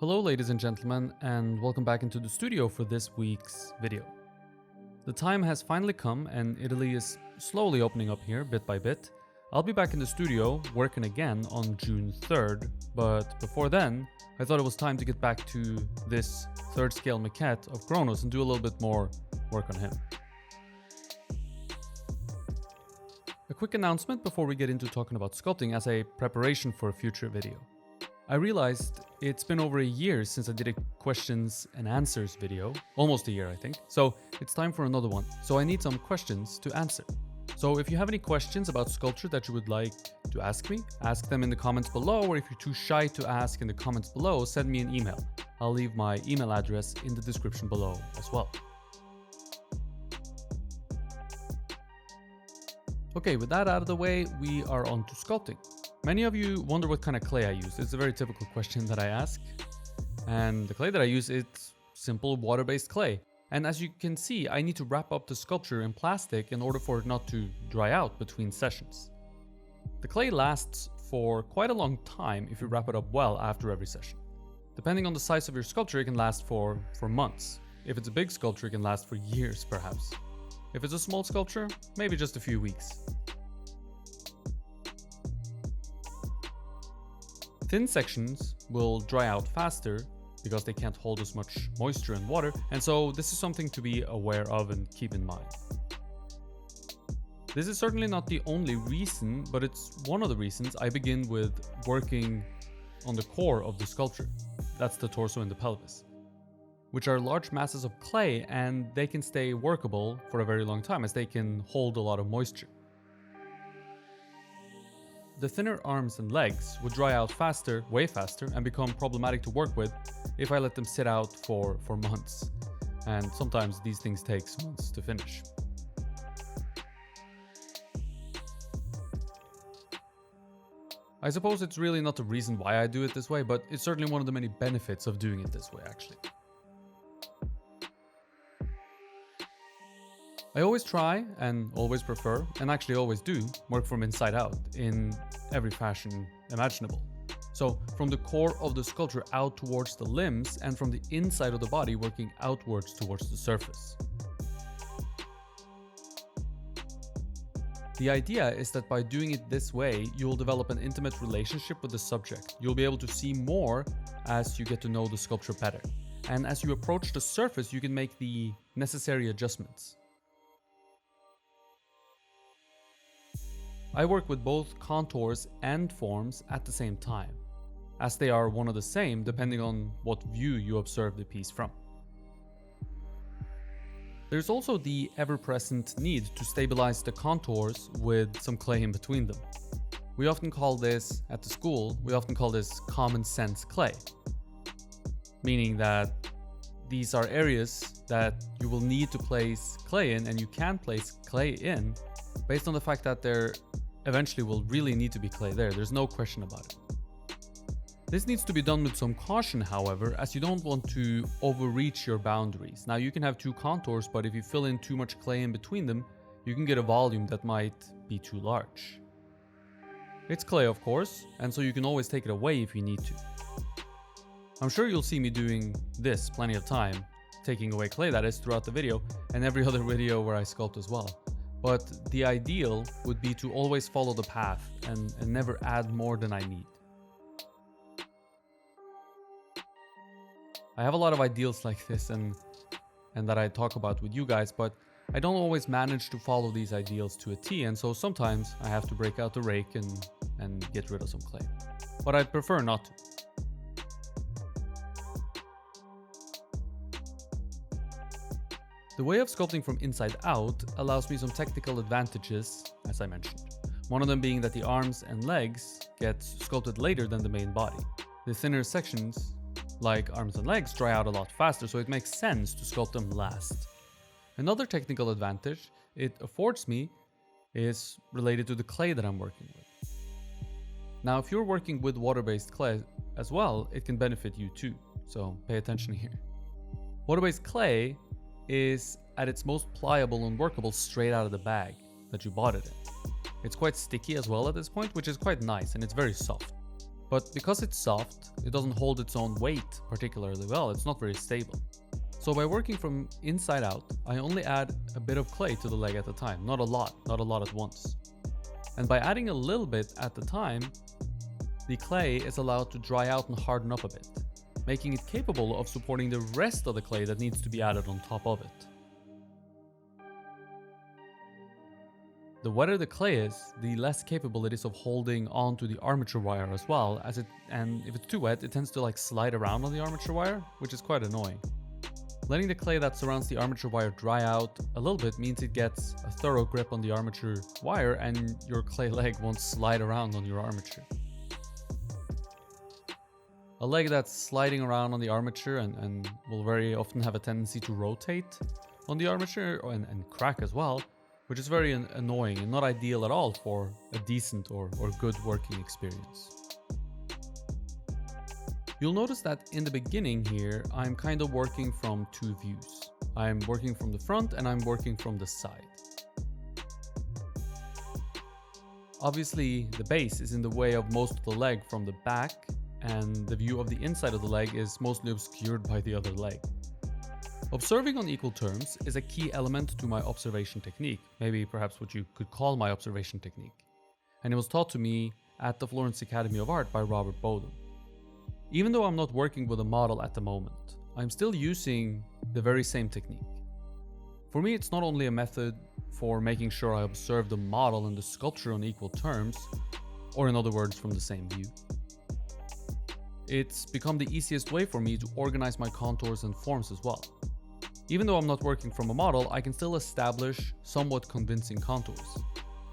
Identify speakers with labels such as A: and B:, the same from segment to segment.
A: Hello ladies and gentlemen, and welcome back into the studio for this week's video. The time has finally come and Italy is slowly opening up here bit by bit. I'll be back in the studio working again on June 3rd, but before then I thought it was time to get back to this third scale maquette of Kronos and do a little bit more work on him. A quick announcement before we get into talking about sculpting as a preparation for a future video. I realized it's been over a year since I did a questions and answers video, almost a year I think, so it's time for another one. So I need some questions to answer. So if you have any questions about sculpture that you would like to ask me, ask them in the comments below, or if you're too shy to ask in the comments below, send me an email. I'll leave my email address in the description below as well. Okay, with that out of the way, we are on to sculpting. Many of you wonder what kind of clay I use. It's a very typical question that I ask. And the clay that I use is simple water-based clay. And as you can see, I need to wrap up the sculpture in plastic in order for it not to dry out between sessions. The clay lasts for quite a long time if you wrap it up well after every session. Depending on the size of your sculpture, it can last for months. If it's a big sculpture, it can last for years perhaps. If it's a small sculpture, maybe just a few weeks. Thin sections will dry out faster because they can't hold as much moisture and water, and so this is something to be aware of and keep in mind. This is certainly not the only reason, but it's one of the reasons I begin with working on the core of the sculpture. That's the torso and the pelvis, which are large masses of clay, and they can stay workable for a very long time as they can hold a lot of moisture. The thinner arms and legs would dry out faster, way faster, and become problematic to work with if I let them sit out for months. And sometimes these things take months to finish. I suppose it's really not the reason why I do it this way, but it's certainly one of the many benefits of doing it this way actually. I always try and always prefer, and actually always do, work from inside out in every fashion imaginable. So from the core of the sculpture out towards the limbs, and from the inside of the body working outwards towards the surface. The idea is that by doing it this way, you'll develop an intimate relationship with the subject. You'll be able to see more as you get to know the sculpture better. And as you approach the surface, you can make the necessary adjustments. I work with both contours and forms at the same time, as they are one of the same depending on what view you observe the piece from. There's also the ever-present need to stabilize the contours with some clay in between them. We often call this, at the school, common sense clay, meaning that these are areas that you will need to place clay in, and you can place clay in based on the fact that there eventually will really need to be clay there. There's no question about it. This needs to be done with some caution, however, as you don't want to overreach your boundaries. Now you can have two contours, but if you fill in too much clay in between them, you can get a volume that might be too large. It's clay, of course, and so you can always take it away if you need to. I'm sure you'll see me doing this plenty of time, taking away clay that is, throughout the video, and every other video where I sculpt as well. But the ideal would be to always follow the path and never add more than I need. I have a lot of ideals like this and that I talk about with you guys, but I don't always manage to follow these ideals to a T, and so sometimes I have to break out the rake and get rid of some clay. But I'd prefer not to. The way of sculpting from inside out allows me some technical advantages, as I mentioned. One of them being that the arms and legs get sculpted later than the main body. The thinner sections, like arms and legs, dry out a lot faster, so it makes sense to sculpt them last. Another technical advantage it affords me is related to the clay that I'm working with. Now, if you're working with water-based clay as well, it can benefit you too, so pay attention here. Water-based clay is at its most pliable and workable straight out of the bag that you bought it in. It's quite sticky as well at this point, which is quite nice, and it's very soft. But because it's soft, it doesn't hold its own weight particularly well, it's not very stable. So by working from inside out, I only add a bit of clay to the leg at a time, not a lot at once. And by adding a little bit at the time, the clay is allowed to dry out and harden up a bit, making it capable of supporting the rest of the clay that needs to be added on top of it. The wetter the clay is, the less capable it is of holding onto the armature wire as well, and if it's too wet, it tends to slide around on the armature wire, which is quite annoying. Letting the clay that surrounds the armature wire dry out a little bit means it gets a thorough grip on the armature wire and your clay leg won't slide around on your armature. A leg that's sliding around on the armature and will very often have a tendency to rotate on the armature and crack as well, which is very annoying and not ideal at all for a decent or good working experience. You'll notice that in the beginning here, I'm kind of working from two views. I'm working from the front and I'm working from the side. Obviously, the base is in the way of most of the leg from the back, and the view of the inside of the leg is mostly obscured by the other leg. Observing on equal terms is a key element to my observation technique, maybe perhaps what you could call my observation technique. And it was taught to me at the Florence Academy of Art by Robert Bowden. Even though I'm not working with a model at the moment, I'm still using the very same technique. For me, it's not only a method for making sure I observe the model and the sculpture on equal terms, or in other words, from the same view. It's become the easiest way for me to organize my contours and forms as well. Even though I'm not working from a model, I can still establish somewhat convincing contours.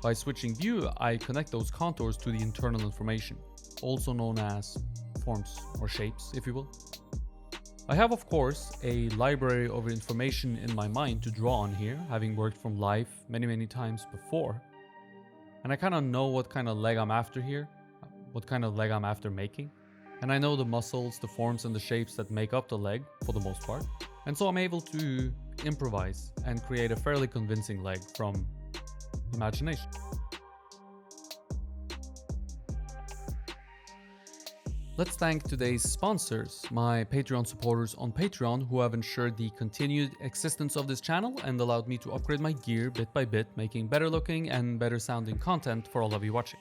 A: By switching view, I connect those contours to the internal information, also known as forms or shapes, if you will. I have, of course, a library of information in my mind to draw on here, having worked from life many times before. And I kind of know what kind of leg I'm after here, what kind of leg I'm after making. And I know the muscles, the forms, and the shapes that make up the leg, for the most part. And so I'm able to improvise and create a fairly convincing leg from imagination. Let's thank today's sponsors, my Patreon supporters on Patreon, who have ensured the continued existence of this channel and allowed me to upgrade my gear bit by bit, making better looking and better sounding content for all of you watching.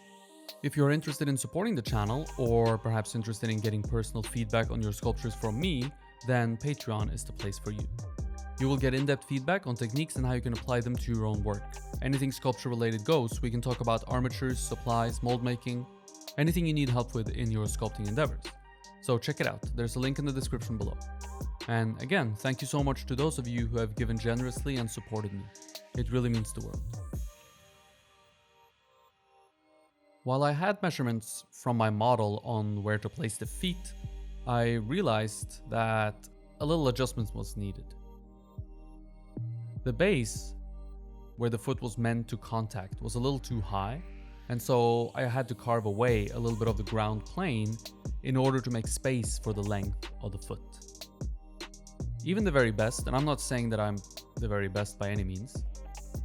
A: If you're interested in supporting the channel, or perhaps interested in getting personal feedback on your sculptures from me, then Patreon is the place for you. You will get in-depth feedback on techniques and how you can apply them to your own work. Anything sculpture related goes. We can talk about armatures, supplies, mold making, anything you need help with in your sculpting endeavors. So check it out, there's a link in the description below. And again, thank you so much to those of you who have given generously and supported me. It really means the world. While I had measurements from my model on where to place the feet, I realized that a little adjustment was needed. The base, where the foot was meant to contact, was a little too high, and so I had to carve away a little bit of the ground plane in order to make space for the length of the foot. Even the very best, and I'm not saying that I'm the very best by any means,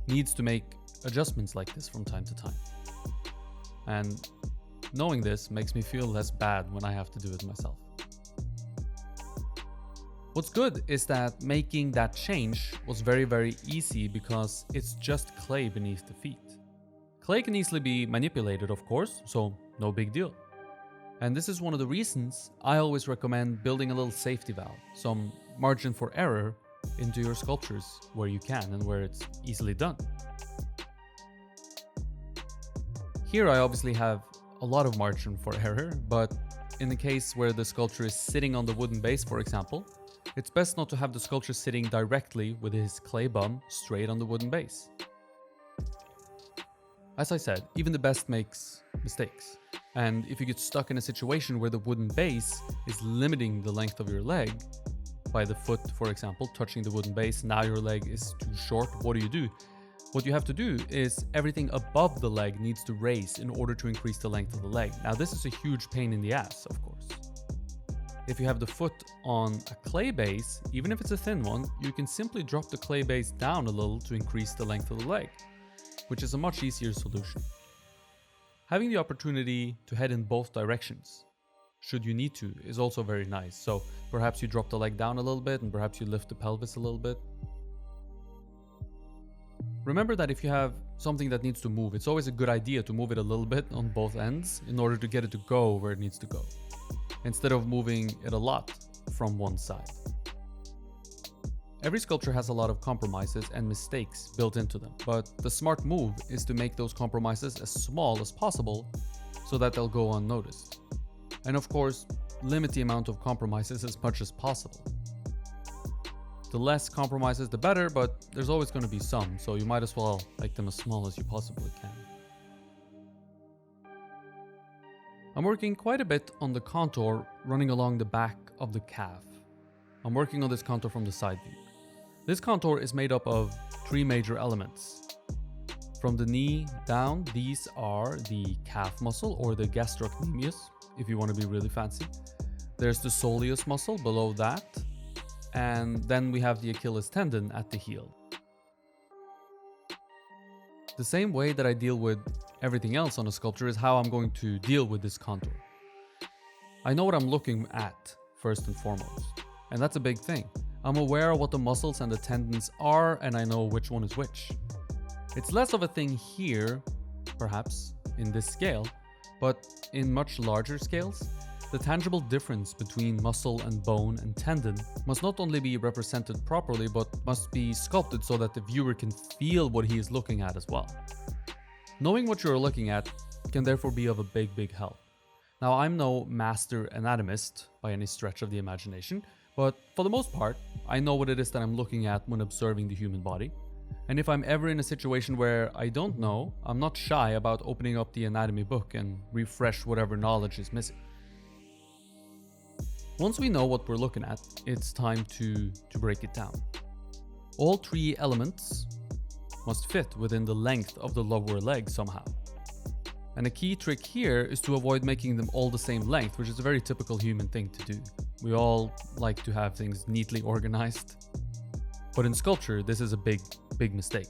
A: needs to make adjustments like this from time to time. And knowing this makes me feel less bad when I have to do it myself. What's good is that making that change was very easy because it's just clay beneath the feet. Clay can easily be manipulated, of course, so no big deal. And this is one of the reasons I always recommend building a little safety valve, some margin for error into your sculptures where you can and where it's easily done. Here I obviously have a lot of margin for error, but in the case where the sculpture is sitting on the wooden base, for example, it's best not to have the sculpture sitting directly with his clay bum straight on the wooden base. As I said, even the best makes mistakes. And if you get stuck in a situation where the wooden base is limiting the length of your leg, by the foot, for example, touching the wooden base, now your leg is too short, what do? What you have to do is everything above the leg needs to raise in order to increase the length of the leg. Now this is a huge pain in the ass, of course. If you have the foot on a clay base, even if it's a thin one, you can simply drop the clay base down a little to increase the length of the leg, which is a much easier solution. Having the opportunity to head in both directions should you need to, is also very nice. So perhaps you drop the leg down a little bit and perhaps you lift the pelvis a little bit. Remember that if you have something that needs to move, it's always a good idea to move it a little bit on both ends in order to get it to go where it needs to go, instead of moving it a lot from one side. Every sculpture has a lot of compromises and mistakes built into them, but the smart move is to make those compromises as small as possible so that they'll go unnoticed. And of course, limit the amount of compromises as much as possible. The less compromises, the better, but there's always going to be some, so you might as well make them as small as you possibly can. I'm working quite a bit on the contour running along the back of the calf. I'm working on this contour from the side view. This contour is made up of 3 major elements. From the knee down, these are the calf muscle, or the gastrocnemius, if you want to be really fancy. There's the soleus muscle below that, and then we have the Achilles tendon at the heel. The same way that I deal with everything else on a sculpture is how I'm going to deal with this contour. I know what I'm looking at first and foremost, and that's a big thing. I'm aware of what the muscles and the tendons are, and I know which one is which. It's less of a thing here, perhaps, in this scale, but in much larger scales, the tangible difference between muscle and bone and tendon must not only be represented properly, but must be sculpted so that the viewer can feel what he is looking at as well. Knowing what you're looking at can therefore be of a big help. Now, I'm no master anatomist by any stretch of the imagination, but for the most part, I know what it is that I'm looking at when observing the human body. And if I'm ever in a situation where I don't know, I'm not shy about opening up the anatomy book and refresh whatever knowledge is missing. Once we know what we're looking at, it's time to break it down. All 3 elements must fit within the length of the lower leg somehow. And a key trick here is to avoid making them all the same length, which is a very typical human thing to do. We all like to have things neatly organized. But in sculpture, this is a big mistake.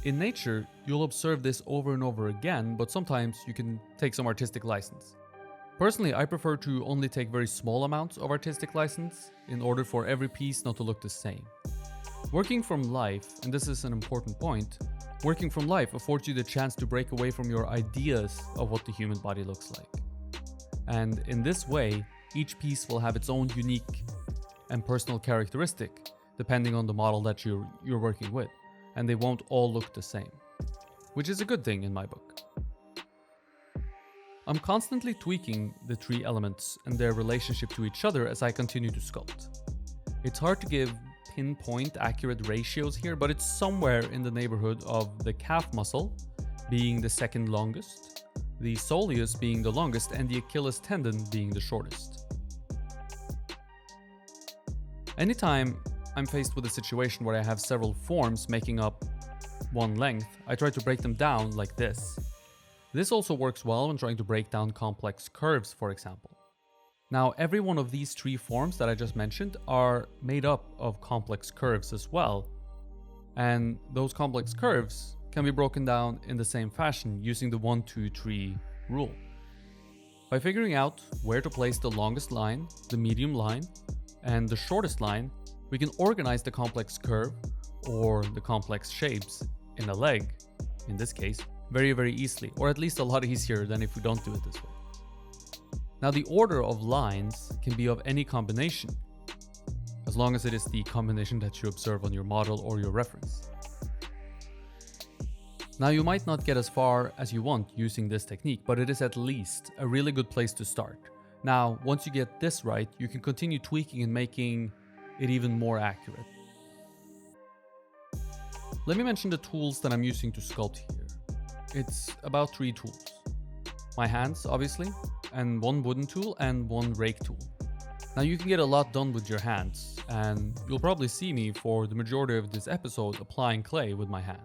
A: In nature, you'll observe this over and over again, but sometimes you can take some artistic license. Personally, I prefer to only take very small amounts of artistic license in order for every piece not to look the same. Working from life, and this is an important point, working from life affords you the chance to break away from your ideas of what the human body looks like. And in this way, each piece will have its own unique and personal characteristic, depending on the model that you're working with, and they won't all look the same, which is a good thing in my book. I'm constantly tweaking the 3 elements and their relationship to each other as I continue to sculpt. It's hard to give pinpoint accurate ratios here, but it's somewhere in the neighborhood of the calf muscle being the second longest, the soleus being the longest, and the Achilles tendon being the shortest. Anytime I'm faced with a situation where I have several forms making up one length, I try to break them down like this. This also works well when trying to break down complex curves, for example. Now, every one of these 3 forms that I just mentioned are made up of complex curves as well, and those complex curves can be broken down in the same fashion using the 1, 2, 3 rule. By figuring out where to place the longest line, the medium line, and the shortest line, we can organize the complex curve or the complex shapes in a leg, in this case, very easily, or at least a lot easier than if we don't do it this way. Now, the order of lines can be of any combination, as long as it is the combination that you observe on your model or your reference. Now, you might not get as far as you want using this technique, but it is at least a really good place to start. Now, once you get this right, you can continue tweaking and making it even more accurate. Let me mention the tools that I'm using to sculpt here. It's about 3 tools. My hands, obviously, and 1 wooden tool and 1 rake tool. Now, you can get a lot done with your hands, and you'll probably see me for the majority of this episode applying clay with my hand.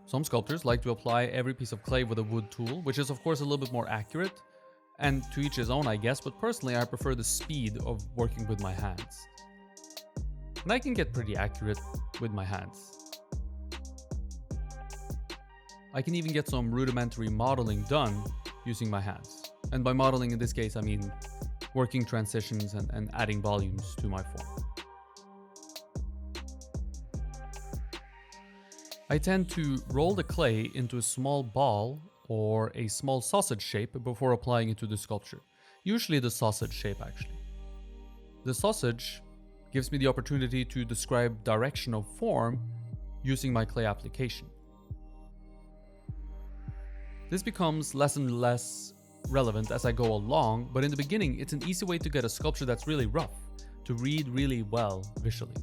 A: Some sculptors like to apply every piece of clay with a wood tool, which is of course a little bit more accurate, and to each his own, I guess, but personally I prefer the speed of working with my hands. And I can get pretty accurate with my hands. I can even get some rudimentary modeling done using my hands. And by modeling in this case, I mean working transitions and adding volumes to my form. I tend to roll the clay into a small ball or a small sausage shape before applying it to the sculpture. Usually the sausage shape actually. The sausage gives me the opportunity to describe direction of form using my clay application. This becomes less and less relevant as I go along, but in the beginning it's an easy way to get a sculpture that's really rough, to read really well visually.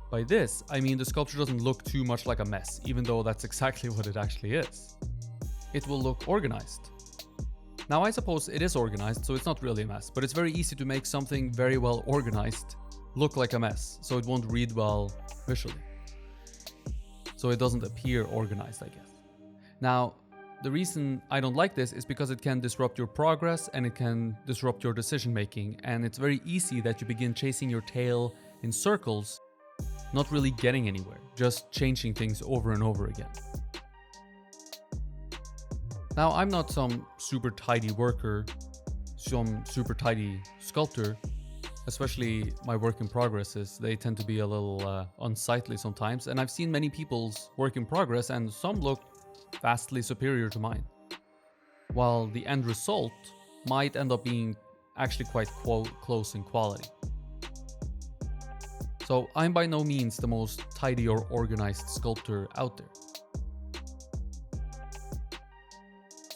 A: By this, I mean the sculpture doesn't look too much like a mess, even though that's exactly what it actually is. It will look organized. Now I suppose it is organized, so it's not really a mess, but it's very easy to make something very well organized look like a mess, so it won't read well visually. So it doesn't appear organized, I guess. Now, the reason I don't like this is because it can disrupt your progress and it can disrupt your decision making, and it's very easy that you begin chasing your tail in circles, not really getting anywhere, just changing things over and over again. Now, I'm not some super tidy worker, some super tidy sculptor, especially my work in progresses. They tend to be a little unsightly sometimes, and I've seen many people's work in progress and some look vastly superior to mine, while the end result might end up being actually quite close in quality. So I'm by no means the most tidy or organized sculptor out there.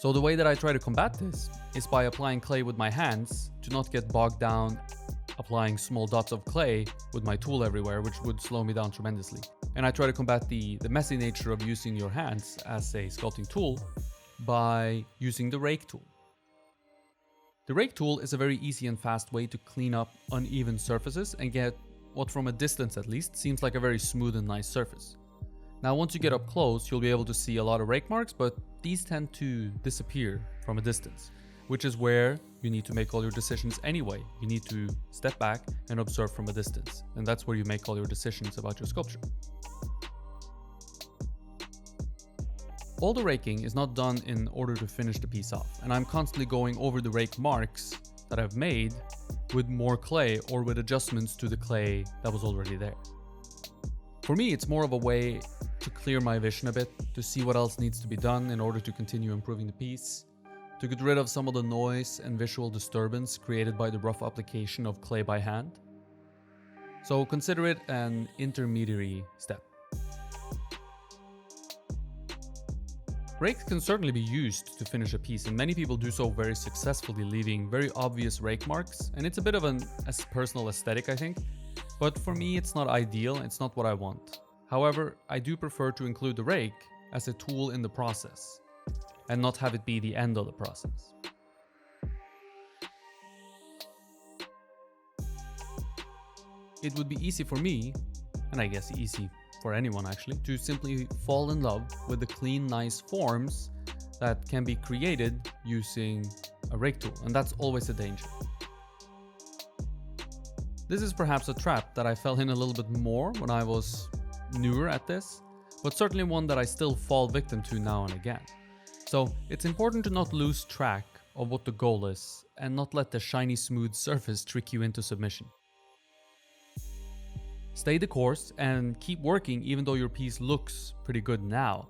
A: So the way that I try to combat this is by applying clay with my hands to not get bogged down applying small dots of clay with my tool everywhere, which would slow me down tremendously. And I try to combat the messy nature of using your hands as a sculpting tool by using the rake tool. The rake tool is a very easy and fast way to clean up uneven surfaces and get what, from a distance at least, seems like a very smooth and nice surface. Now once you get up close, you'll be able to see a lot of rake marks, but these tend to disappear from a distance, which is where you need to make all your decisions anyway. You need to step back and observe from a distance, and that's where you make all your decisions about your sculpture. All the raking is not done in order to finish the piece off, and I'm constantly going over the rake marks that I've made with more clay or with adjustments to the clay that was already there. For me, it's more of a way to clear my vision a bit, to see what else needs to be done in order to continue improving the piece, to get rid of some of the noise and visual disturbance created by the rough application of clay by hand. So consider it an intermediary step. Rakes can certainly be used to finish a piece, and many people do so very successfully, leaving very obvious rake marks, and it's a bit of a personal aesthetic, I think. But for me, it's not ideal, it's not what I want. However, I do prefer to include the rake as a tool in the process, and not have it be the end of the process. It would be easy for me, and I guess easy for anyone actually, to simply fall in love with the clean, nice forms that can be created using a rake tool, and that's always a danger. This is perhaps a trap that I fell in a little bit more when I was newer at this, but certainly one that I still fall victim to now and again. So it's important to not lose track of what the goal is and not let the shiny smooth surface trick you into submission. Stay the course and keep working even though your piece looks pretty good now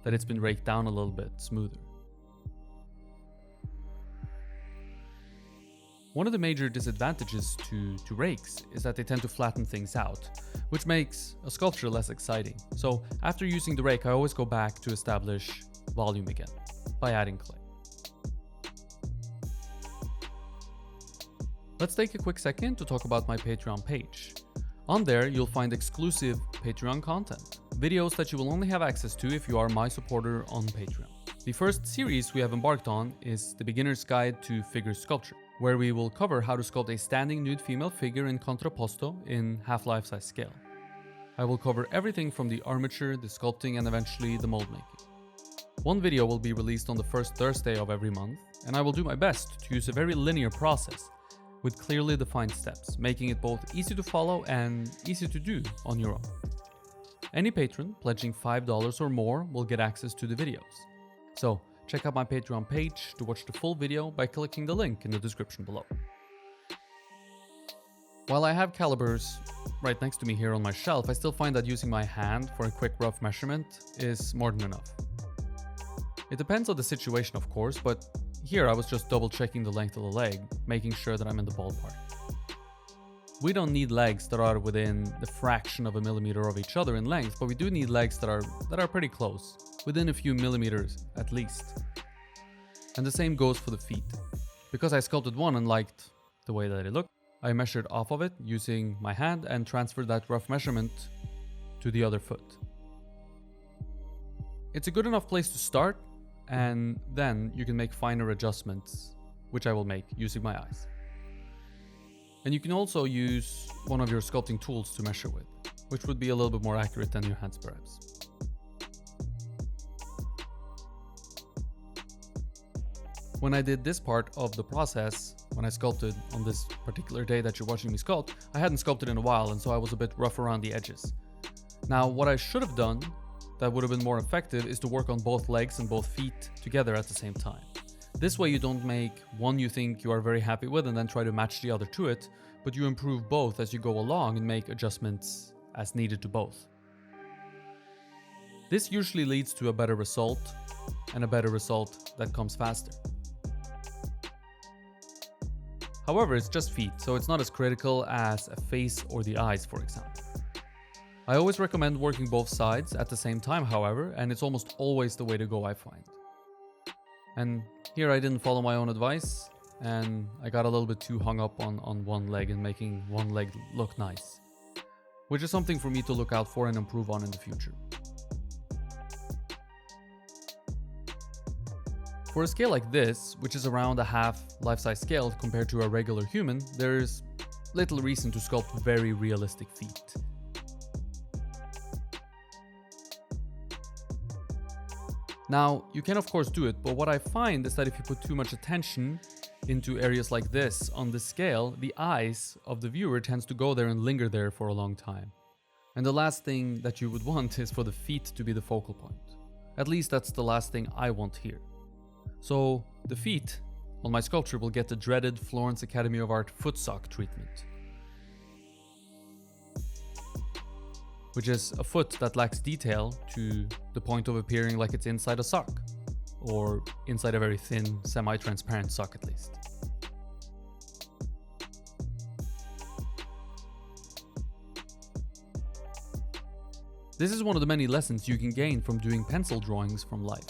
A: that it's been raked down a little bit smoother. One of the major disadvantages to rakes is that they tend to flatten things out, which makes a sculpture less exciting. So after using the rake, I always go back to establish volume again by adding clay. Let's take a quick second to talk about my Patreon page. On there, you'll find exclusive Patreon content, videos that you will only have access to if you are my supporter on Patreon. The first series we have embarked on is the Beginner's Guide to Figure Sculpture, where we will cover how to sculpt a standing nude female figure in Contrapposto in half-life size scale. I will cover everything from the armature, the sculpting, and eventually the mold making. One video will be released on the first Thursday of every month, and I will do my best to use a very linear process with clearly defined steps, making it both easy to follow and easy to do on your own. Any patron pledging $5 or more will get access to the videos. So check out my Patreon page to watch the full video by clicking the link in the description below. While I have calipers right next to me here on my shelf, I still find that using my hand for a quick rough measurement is more than enough. It depends on the situation, of course, but here I was just double checking the length of the leg, making sure that I'm in the ballpark. We don't need legs that are within the fraction of a millimeter of each other in length, but we do need legs that are pretty close, within a few millimeters at least. And the same goes for the feet. Because I sculpted one and liked the way that it looked, I measured off of it using my hand and transferred that rough measurement to the other foot. It's a good enough place to start, and then you can make finer adjustments, which I will make using my eyes. And you can also use one of your sculpting tools to measure with, which would be a little bit more accurate than your hands perhaps. When I did this part of the process, when I sculpted on this particular day that you're watching me sculpt, I hadn't sculpted in a while, and so I was a bit rough around the edges. Now, what I should have done that would have been more effective is to work on both legs and both feet together at the same time. This way you don't make one you think you are very happy with and then try to match the other to it, but you improve both as you go along and make adjustments as needed to both. This usually leads to a better result, and a better result that comes faster. However, it's just feet, so it's not as critical as a face or the eyes, for example. I always recommend working both sides at the same time, however, and it's almost always the way to go, I find. And here I didn't follow my own advice, and I got a little bit too hung up on one leg and making one leg look nice, which is something for me to look out for and improve on in the future. For a scale like this, which is around a half life-size scale compared to a regular human, there's little reason to sculpt very realistic feet. Now, you can of course do it, but what I find is that if you put too much attention into areas like this on this scale, the eyes of the viewer tends to go there and linger there for a long time. And the last thing that you would want is for the feet to be the focal point. At least that's the last thing I want here. So the feet on my sculpture will get the dreaded Florence Academy of Art foot sock treatment, which is a foot that lacks detail to the point of appearing like it's inside a sock, or inside a very thin, semi-transparent sock at least. This is one of the many lessons you can gain from doing pencil drawings from life,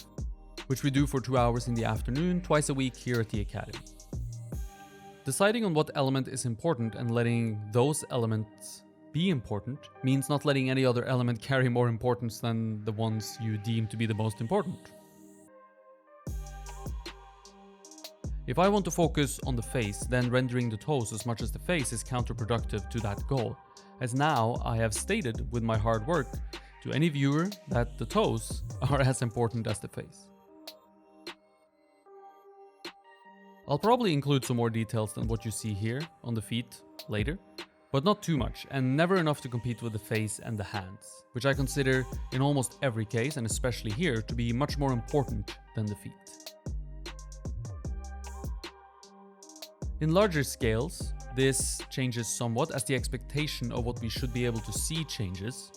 A: which we do for 2 hours in the afternoon, twice a week here at the Academy. Deciding on what element is important and letting those elements be important means not letting any other element carry more importance than the ones you deem to be the most important. If I want to focus on the face, then rendering the toes as much as the face is counterproductive to that goal, as now I have stated with my hard work to any viewer that the toes are as important as the face. I'll probably include some more details than what you see here on the feet later, but not too much, and never enough to compete with the face and the hands, which I consider in almost every case, and especially here, to be much more important than the feet. In larger scales, this changes somewhat as the expectation of what we should be able to see changes,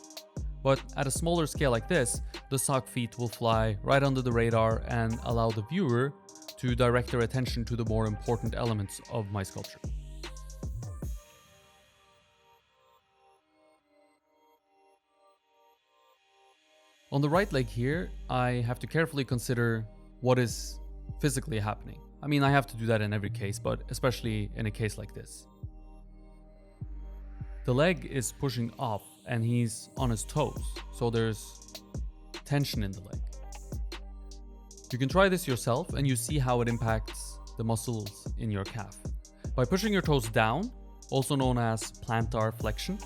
A: but at a smaller scale like this, the sock feet will fly right under the radar and allow the viewer to direct their attention to the more important elements of my sculpture. On the right leg here, I have to carefully consider what is physically happening. I mean, I have to do that in every case, but especially in a case like this. The leg is pushing off and he's on his toes, so there's tension in the leg. You can try this yourself and you see how it impacts the muscles in your calf. By pushing your toes down, also known as plantar flexion,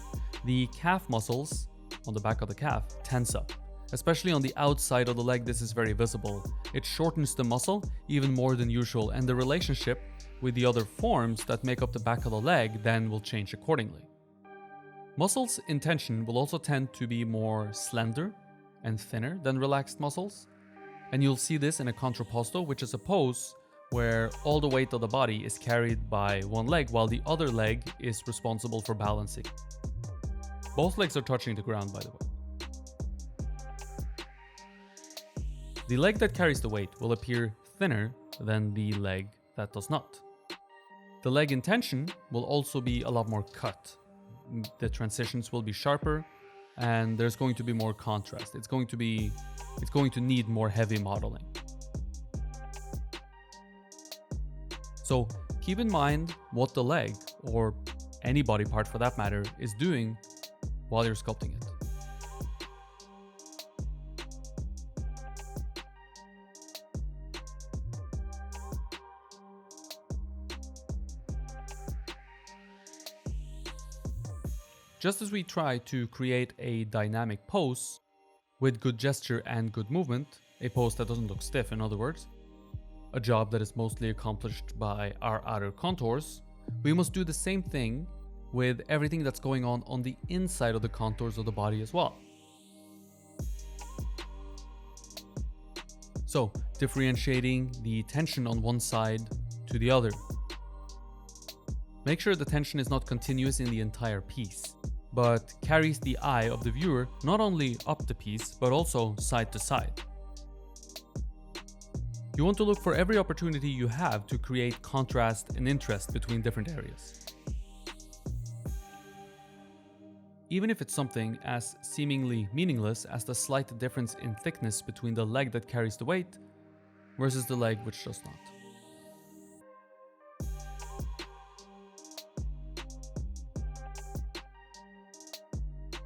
A: the calf muscles on the back of the calf tense up. Especially on the outside of the leg, this is very visible. It shortens the muscle even more than usual, and the relationship with the other forms that make up the back of the leg then will change accordingly. Muscles in tension will also tend to be more slender and thinner than relaxed muscles. And you'll see this in a contrapposto, which is a pose where all the weight of the body is carried by one leg while the other leg is responsible for balancing. Both legs are touching the ground, by the way. The leg that carries the weight will appear thinner than the leg that does not. The leg in tension will also be a lot more cut. The transitions will be sharper and there's going to be more contrast. It's going to need more heavy modeling. So keep in mind what the leg, or any body part for that matter, is doing while you're sculpting it. Just as we try to create a dynamic pose with good gesture and good movement, a pose that doesn't look stiff, in other words, a job that is mostly accomplished by our outer contours, we must do the same thing with everything that's going on the inside of the contours of the body as well. So, differentiating the tension on one side to the other. Make sure the tension is not continuous in the entire piece, but carries the eye of the viewer not only up the piece, but also side to side. You want to look for every opportunity you have to create contrast and interest between different areas. Even if it's something as seemingly meaningless as the slight difference in thickness between the leg that carries the weight versus the leg which does not.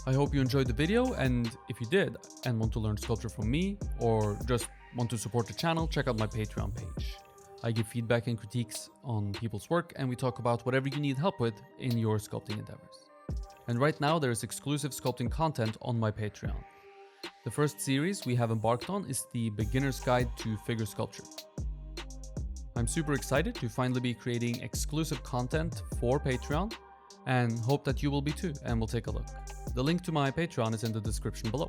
A: I hope you enjoyed the video, and if you did and want to learn sculpture from me or just want to support the channel, check out my Patreon page. I give feedback and critiques on people's work, and we talk about whatever you need help with in your sculpting endeavors. And right now there is exclusive sculpting content on my Patreon. The first series we have embarked on is the Beginner's Guide to Figure Sculpture. I'm super excited to finally be creating exclusive content for Patreon, and hope that you will be too, and we'll take a look. The link to my Patreon is in the description below.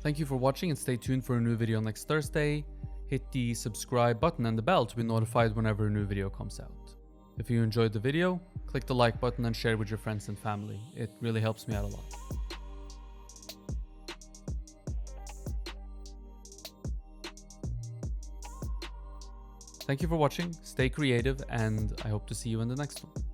A: Thank you for watching, and stay tuned for a new video next Thursday. Hit the subscribe button and the bell to be notified whenever a new video comes out. If you enjoyed the video, click the like button and share it with your friends and family. It really helps me out a lot. Thank you for watching, stay creative, and I hope to see you in the next one.